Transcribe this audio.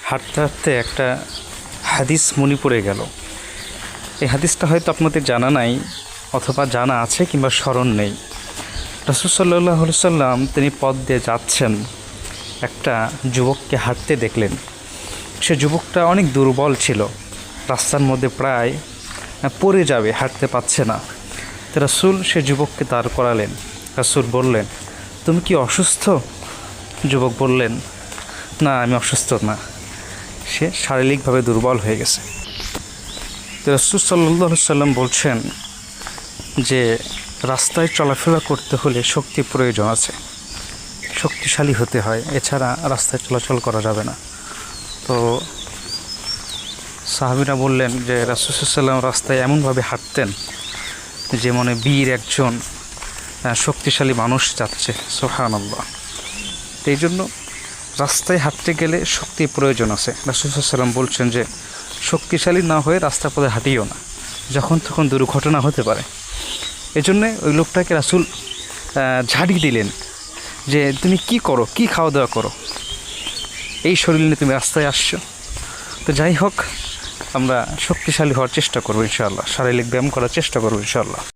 হাঁটতে হাঁটতে একটা হাদিস মনে পড়ে গেল। এই হাদিসটা হয়তো আপনাদের জানা নাই, অথবা জানা আছে কিংবা স্মরণ নেই। রাসূল সাল্লাল্লাহু আলাইহি সাল্লাম তিনি পথ দিয়ে যাচ্ছেন, একটা যুবককে হাঁটতে দেখলেন। সে যুবকটা অনেক দুর্বল ছিল, রাস্তার মধ্যে প্রায় পড়ে যাবে, হাঁটতে পারছে না। তো রাসূল সে যুবককে দাঁড় করালেন। রাসূল বললেন, তুমি কি অসুস্থ? যুবক বললেন, না আমি অসুস্থ না, সে শারীরিকভাবে দুর্বল হয়ে গেছে। তো রাসূল সাল্লাল্লাহু আলাইহি সাল্লাম বলছেন যে রাস্তায় চলাফেরা করতে হলে শক্তির প্রয়োজন আছে, শক্তিশালী হতে হয়, এছাড়া রাস্তায় চলাচল করা যাবে না। তো সাহাবীরা বললেন যে রাসূল সাল্লাল্লাহু আলাইহি সাল্লাম রাস্তায় এমনভাবে হাঁটতেন যে মনে বীর একজন শক্তিশালী মানুষ যাচ্ছে। সুবহানাল্লাহ। এই জন্য রাস্তায় হাঁটতে গেলে শক্তির প্রয়োজন আছে। রাসূল সাল্লাল্লাহু আলাইহি সাল্লাম বলছেন যে শক্তিশালী না হয়ে রাস্তার পথে হাঁটিও না, যখন তখন দুর্ঘটনা হতে পারে। এজন্যে ওই লোকটাকে রাসূল ঝাড়ি দিলেন যে তুমি কি করো, কি খাওয়া দাওয়া করো, এই শরীর নিয়ে তুমি রাস্তায় আসছো। তো যাই হোক, আমরা শক্তিশালী হওয়ার চেষ্টা করবো ইনশাআল্লাহ, শারীরিক ব্যায়াম করার চেষ্টা করবো ইনশাআল্লাহ।